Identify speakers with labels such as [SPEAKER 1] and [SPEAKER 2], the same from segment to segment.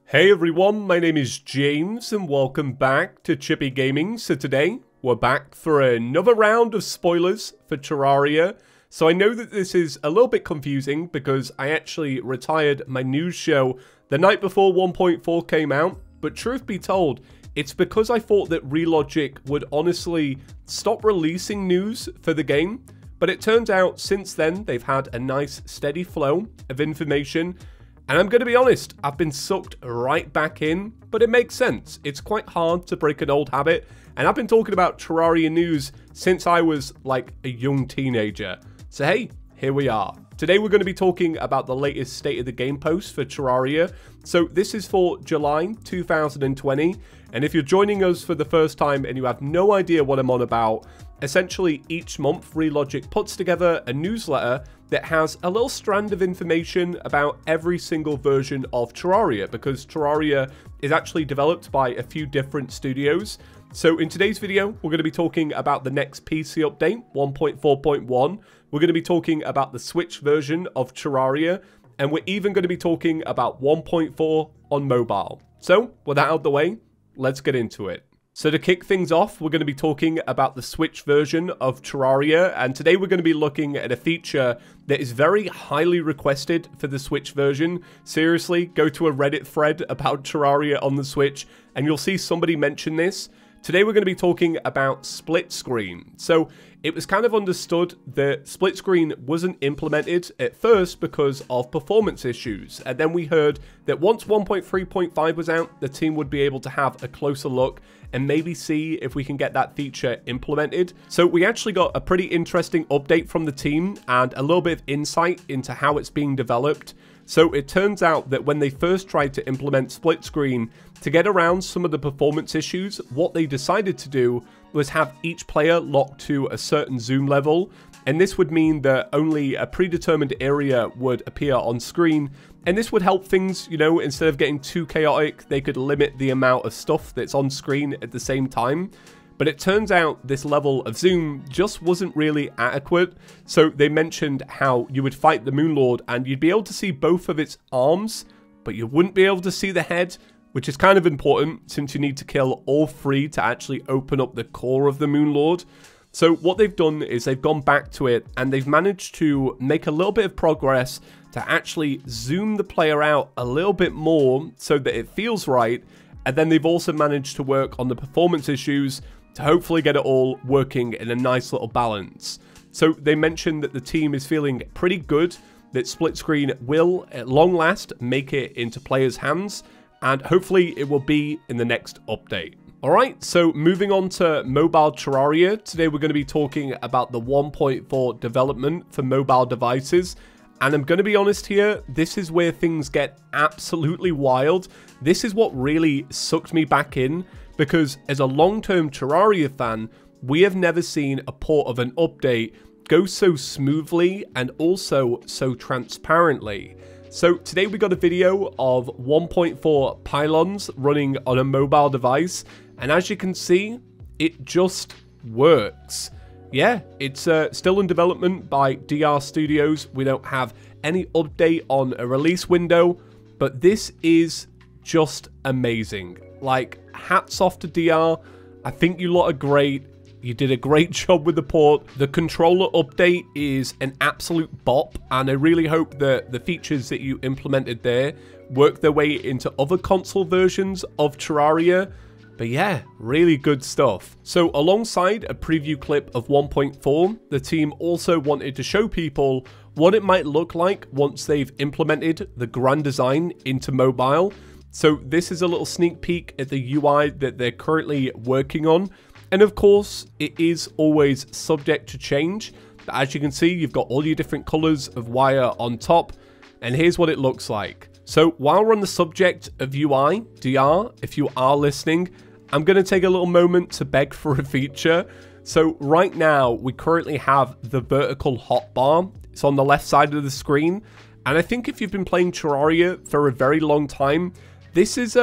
[SPEAKER 1] Hey everyone, my name is James and welcome back to Chippy Gaming. So today, we're back for another round of spoilers for Terraria. So I know that this is a little bit confusing because I actually retired my news show the night before 1.4 came out. But truth be told, it's because I thought that Relogic would honestly stop releasing news for the game. But it turns out since then, they've had a nice steady flow of information. And I'm going to be honest, I've been sucked right back in, but it makes sense. It's quite hard to break an old habit, and I've been talking about Terraria news since I was like a young teenager. So hey, here we are. Today we're going to be talking about the latest state of the game post for Terraria. So this is for July 2020, and if you're joining us for the first time and you have no idea what I'm on about, essentially each month Relogic puts together a newsletter that has a little strand of information about every single version of Terraria, because Terraria is actually developed by a few different studios. So in today's video, we're going to be talking about the next PC update, 1.4.1. We're going to be talking about the Switch version of Terraria, and we're even going to be talking about 1.4 on mobile. So with that out of the way, let's get into it. So to kick things off, we're going to be talking about the Switch version of Terraria, and today we're going to be looking at a feature that is very highly requested for the Switch version. Seriously, go to a Reddit thread about Terraria on the Switch, and you'll see somebody mention this. Today we're going to be talking about split screen. So it was kind of understood that split screen wasn't implemented at first because of performance issues. And then we heard that once 1.3.5 was out, the team would be able to have a closer look and maybe see if we can get that feature implemented. So we actually got a pretty interesting update from the team and a little bit of insight into how it's being developed. So it turns out that when they first tried to implement split screen, to get around some of the performance issues, what they decided to do was have each player locked to a certain zoom level, and this would mean that only a predetermined area would appear on screen, and this would help things, you know, instead of getting too chaotic, they could limit the amount of stuff that's on screen at the same time. But it turns out this level of zoom just wasn't really adequate. So they mentioned how you would fight the Moonlord and you'd be able to see both of its arms, but you wouldn't be able to see the head, which is kind of important since you need to kill all three to actually open up the core of the Moonlord. So what they've done is they've gone back to it and they've managed to make a little bit of progress to actually zoom the player out a little bit more so that it feels right. And then they've also managed to work on the performance issues to hopefully get it all working in a nice little balance. So they mentioned that the team is feeling pretty good that split screen will at long last make it into players' hands, and hopefully it will be in the next update. Alright, so moving on to mobile Terraria, today we're going to be talking about the 1.4 development for mobile devices. And I'm going to be honest here, this is where things get absolutely wild. This is what really sucked me back in, because as a long-term Terraria fan, we have never seen a port of an update go so smoothly and also so transparently. So today we got a video of 1.4 pylons running on a mobile device, and as you can see, it just works. Yeah, it's still in development by DR Studios. We don't have any update on a release window, but this is just amazing. Like, hats off to DR. I think you lot are great. You did a great job with the port. The controller update is an absolute bop, and I really hope that the features that you implemented there work their way into other console versions of Terraria. But yeah, really good stuff. So alongside a preview clip of 1.4, the team also wanted to show people what it might look like once they've implemented the grand design into mobile. So this is a little sneak peek at the UI that they're currently working on. And of course, it is always subject to change. But as you can see, you've got all your different colors of wire on top. And here's what it looks like. So while we're on the subject of UI, DR, if you are listening, I'm going to take a little moment to beg for a feature. So right now, we currently have the vertical hotbar. It's on the left side of the screen. And I think if you've been playing Terraria for a very long time, this is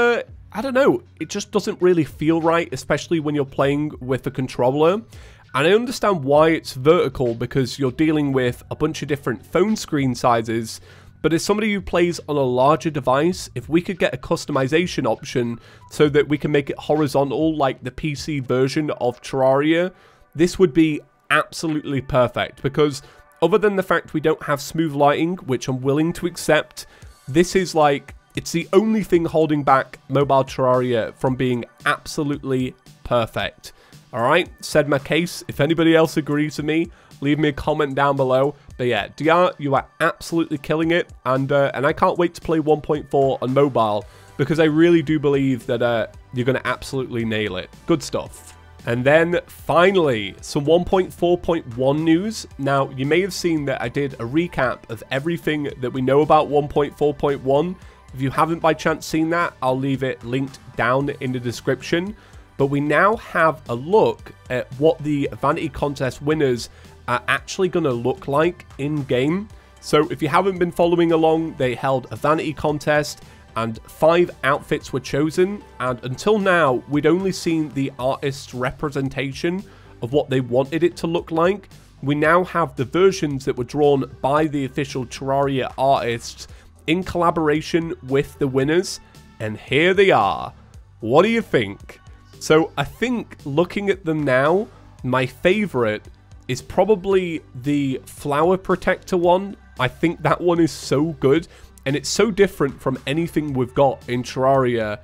[SPEAKER 1] I don't know, it just doesn't really feel right, especially when you're playing with a controller. And I understand why it's vertical, because you're dealing with a bunch of different phone screen sizes, But as somebody who plays on a larger device, if we could get a customization option so that we can make it horizontal like the PC version of Terraria, this would be absolutely perfect, because other than the fact we don't have smooth lighting, which I'm willing to accept, this is like, it's the only thing holding back mobile Terraria from being absolutely perfect. Alright, said my case. If anybody else agrees with me, leave me a comment down below. But yeah, DR, you are absolutely killing it, and I can't wait to play 1.4 on mobile, because I really do believe that you're going to absolutely nail it. Good stuff. And then, finally, some 1.4.1 news. Now, you may have seen that I did a recap of everything that we know about 1.4.1. If you haven't by chance seen that, I'll leave it linked down in the description. But we now have a look at what the Vanity Contest winners are actually going to look like in-game. So if you haven't been following along, they held a Vanity Contest and 5 outfits were chosen, and until now we'd only seen the artist's representation of what they wanted it to look like. We now have the versions that were drawn by the official Terraria artists in collaboration with the winners, and here they are. What do you think? So I think, looking at them now, my favorite is probably the flower protector one. I think that one is so good, and it's so different from anything we've got in Terraria.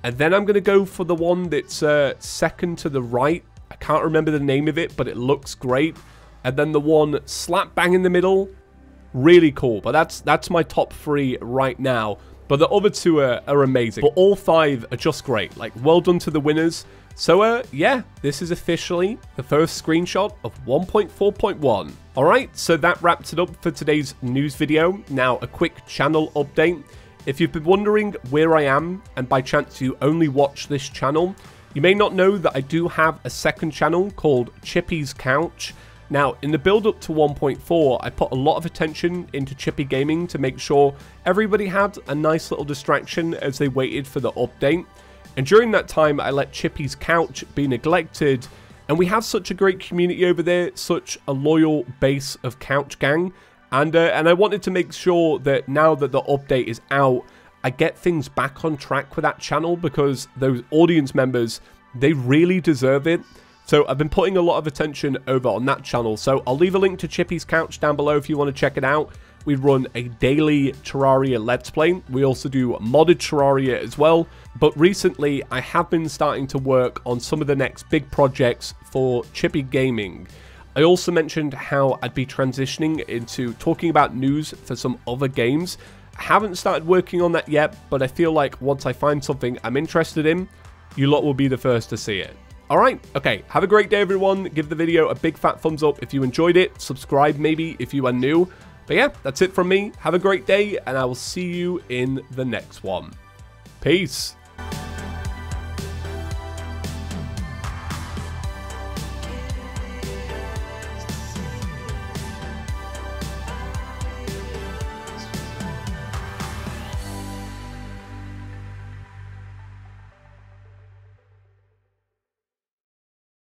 [SPEAKER 1] And then I'm going to go for the one that's second to the right. I can't remember the name of it, but it looks great. And then the one slap bang in the middle, really cool. But that's my top 3 right now. But the other 2 are amazing. But all 5 are just great. Like, well done to the winners. So, yeah, this is officially the first screenshot of 1.4.1. Alright, so that wraps it up for today's news video. Now, a quick channel update. If you've been wondering where I am, and by chance you only watch this channel, you may not know that I do have a second channel called Chippy's Couch. Now, in the build-up to 1.4, I put a lot of attention into Chippy Gaming to make sure everybody had a nice little distraction as they waited for the update. And during that time, I let Chippy's Couch be neglected, and we have such a great community over there, such a loyal base of Couch Gang, and I wanted to make sure that now that the update is out, I get things back on track with that channel, because those audience members, they really deserve it. So I've been putting a lot of attention over on that channel. So I'll leave a link to Chippy's Couch down below if you want to check it out. We run a daily Terraria Let's Play. We also do modded Terraria as well. But recently, I have been starting to work on some of the next big projects for Chippy Gaming. I also mentioned how I'd be transitioning into talking about news for some other games. I haven't started working on that yet, but I feel like once I find something I'm interested in, you lot will be the first to see it. Alright, okay, have a great day everyone. Give the video a big fat thumbs up if you enjoyed it. Subscribe maybe if you are new. But yeah, that's it from me. Have a great day, and I will see you in the next one. Peace.